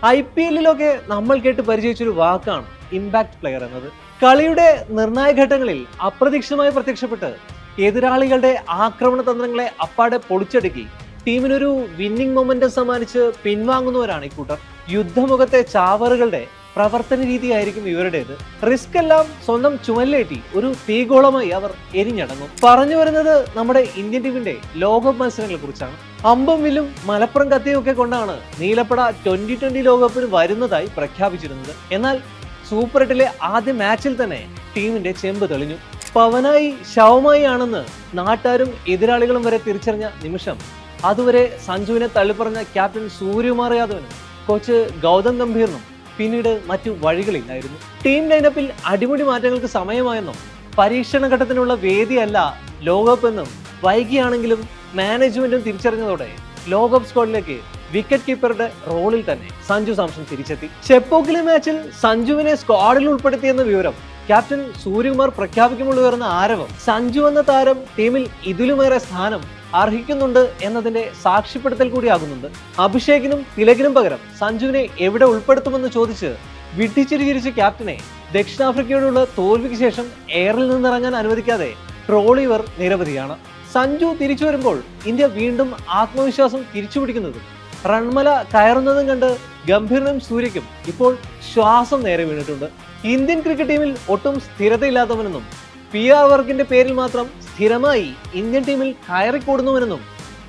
IPL-ലൊക്കെ നമ്മൾ കേട്ട് പരിചയിച്ചൊരു വാക്കാണ് ഇമ്പാക്ട് പ്ലെയർ എന്നത്. കളിയുടെ നിർണായക ഘട്ടങ്ങളിൽ അപ്രതീക്ഷിതമായി പ്രത്യക്ഷപ്പെട്ട് എതിരാളികളുടെ ആക്രമണ തന്ത്രങ്ങളെ അപ്പാടെ പൊളിച്ചടുക്കി ടീമിനൊരു വിന്നിംഗ് മൊമെന്റം സമ്മാനിച്ച് പിൻവാങ്ങുന്നവരാണ് ഇക്കൂട്ടർ. യുദ്ധമുഖത്തെ ചാവറുകളുടെ പ്രവർത്തന രീതിയായിരിക്കും ഇവരുടേത്. റിസ്ക് എല്ലാം സ്വന്തം ചുമലിലേറ്റി ഒരു തീഗോളമായി അവർ എരിഞ്ഞടങ്ങും. പറഞ്ഞു വരുന്നത് നമ്മുടെ ഇന്ത്യൻ ടീമിന്റെ ലോകകപ്പ് മത്സരങ്ങളെ കുറിച്ചാണ്. അമ്പും വില്ലും മലപ്പുറം കത്തിയും ഒക്കെ കൊണ്ടാണ് നീലപ്പട 2020 ലോകകപ്പിന് വരുന്നതായി പ്രഖ്യാപിച്ചിരുന്നത്. എന്നാൽ സൂപ്പർ 8-ലെ ആദ്യ മാച്ചിൽ തന്നെ ടീമിന്റെ ചെമ്പ് തെളിഞ്ഞു. പവനായി ശവമായി ആണെന്ന് നാട്ടാരും എതിരാളികളും വരെ തിരിച്ചറിഞ്ഞ നിമിഷം അതുവരെ സഞ്ജുവിനെ തള്ളിപ്പറഞ്ഞ ക്യാപ്റ്റൻ സൂര്യകുമാർ യാദവിനും കോച്ച് ഗൗതം ഗംഭീറിനും പിന്നീട് മറ്റു വഴികളില്ലായിരുന്നു. ടീം ലൈനപ്പിൽ അടിമുടി മാറ്റങ്ങൾക്ക് സമയമായെന്നും പരീക്ഷണ ഘട്ടത്തിനുള്ള വേദിയല്ല ലോകകപ്പ് എന്നും വൈകിയാണെങ്കിലും മാനേജ്മെന്റും തിരിച്ചറിഞ്ഞതോടെ ലോകകപ്പ് സ്ക്വാഡിലേക്ക് വിക്കറ്റ് കീപ്പറുടെ റോളിൽ തന്നെ സഞ്ജു സാംസൺ തിരിച്ചെത്തി. ചെപ്പോക്കിലെ മാച്ചിൽ സഞ്ജുവിനെ സ്ക്വാഡിൽ ഉൾപ്പെടുത്തിയെന്ന വിവരം ക്യാപ്റ്റൻ സൂര്യകുമാർ പ്രഖ്യാപിക്കുമ്പോൾ ഉയർന്ന ആരവം സഞ്ജു എന്ന താരം ടീമിൽ ഇതിലുമേറെ സ്ഥാനം അർഹിക്കുന്നുണ്ട് എന്നതിന്റെ സാക്ഷ്യപ്പെടുത്തൽ കൂടിയാകുന്നുണ്ട്. അഭിഷേകിനും തിലകിനും പകരം സഞ്ജുവിനെ എവിടെ ഉൾപ്പെടുത്തുമെന്ന് ചോദിച്ച് വിഡ്ഢിച്ചിരിച്ച ക്യാപ്റ്റനെ ദക്ഷിണാഫ്രിക്കയോടുള്ള തോൽവിക്ക് ശേഷം എയറിൽ നിന്നിറങ്ങാൻ അനുവദിക്കാതെ ട്രോളിയവർ നിരവധിയാണ്. സഞ്ജു തിരിച്ചു വരുമ്പോൾ ഇന്ത്യ വീണ്ടും ആത്മവിശ്വാസം തിരിച്ചുപിടിക്കുന്നതും റൺമല കയറുന്നതും കണ്ട് ഗംഭീറിനും സൂര്യയ്ക്കും ഇപ്പോൾ ശ്വാസം നേരെ വീണിട്ടുണ്ട്. ഇന്ത്യൻ ക്രിക്കറ്റ് ടീമിൽ ഒട്ടും സ്ഥിരതയില്ലാത്തവനെന്നും PR വർക്കിന്റെ പേരിൽ മാത്രം സ്ഥിരമായി ഇന്ത്യൻ ടീമിൽ കയറിക്കൂടുന്നുവെന്നും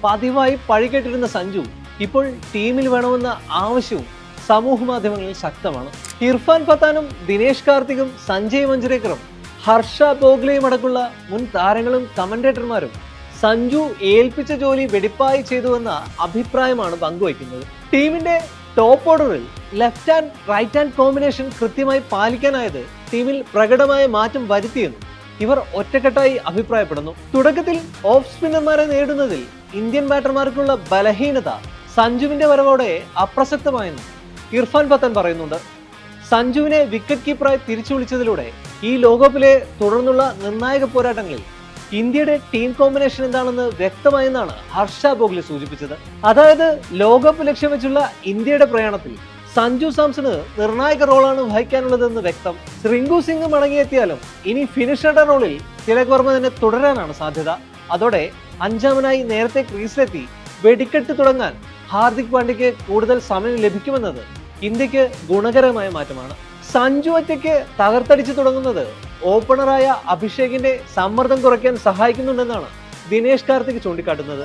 പതിവായി പഴികേട്ടിരുന്ന സഞ്ജു ഇപ്പോൾ ടീമിൽ വേണമെന്ന ആവശ്യവും സമൂഹ മാധ്യമങ്ങളിൽ ശക്തമാണ്. ഇർഫാൻ പത്താനും ദിനേശ് കാർത്തികും സഞ്ജയ് മഞ്ജരേക്കറും ഹർഷ ബോഗ്ലെയും അടക്കമുള്ള മുൻ താരങ്ങളും കമന്റേറ്റർമാരും സഞ്ജു ഏൽപ്പിച്ച ജോലി വെടിപ്പായി ചെയ്തുവെന്ന അഭിപ്രായമാണ് പങ്കുവയ്ക്കുന്നത്. ടീമിന്റെ ടോപ്പ് ഓർഡറിൽ left hand right hand combination കൃത്യമായി പാലിക്കാനായത് ടീമിൽ പ്രകടമായ മാറ്റം വരുത്തിയെന്നും ഇവർ ഒറ്റക്കെട്ടായി അഭിപ്രായപ്പെടുന്നു. തുടക്കത്തിൽ ഓഫ് സ്പിന്നർമാരെ നേടുന്നതിൽ ഇന്ത്യൻ ബാറ്റർമാർക്കുള്ള ബലഹീനത സഞ്ജുവിന്റെ വരവോടെ അപ്രസക്തമായെന്നും ഇർഫാൻ പത്താൻ പറയുന്നുണ്ട്. സഞ്ജുവിനെ വിക്കറ്റ് കീപ്പറായി തിരിച്ചു വിളിച്ചതിലൂടെ ഈ ലോകകപ്പിലെ തുടർന്നുള്ള നിർണായക പോരാട്ടങ്ങളിൽ ഇന്ത്യയുടെ ടീം കോമ്പിനേഷൻ എന്താണെന്ന് വ്യക്തമായെന്നാണ് ഹർഷ ബോഗ്ലെ സൂചിപ്പിച്ചത്. അതായത് ലോകകപ്പ് ലക്ഷ്യം വെച്ചുള്ള ഇന്ത്യയുടെ പ്രയാണത്തിൽ സഞ്ജു സാംസണ് നിർണായക റോളാണ് വഹിക്കാനുള്ളതെന്ന് വ്യക്തം. റിങ്കു സിംഗ് മടങ്ങിയെത്തിയാലും ഇനി ഫിനിഷറുടെ റോളിൽ തിലക് വർമ്മ തന്നെ തുടരാനാണ് സാധ്യത. അതോടെ അഞ്ചാമനായി നേരത്തെ ക്രീസിലെത്തി വെടിക്കെട്ട് തുടങ്ങാൻ ഹാർദിക് പാണ്ഡ്യയ്ക്ക് കൂടുതൽ സമയം ലഭിക്കുമെന്നത് ഇന്ത്യക്ക് ഗുണകരമായ മാറ്റമാണ്. സഞ്ജു ഒറ്റയ്ക്ക് തകർത്തടിച്ചു തുടങ്ങുന്നത് ഓപ്പണറായ അഭിഷേകിന്റെ സമ്മർദ്ദം കുറയ്ക്കാൻ സഹായിക്കുന്നുണ്ടെന്നാണ് ദിനേശ് കാർത്തിക് ചൂണ്ടിക്കാട്ടുന്നത്.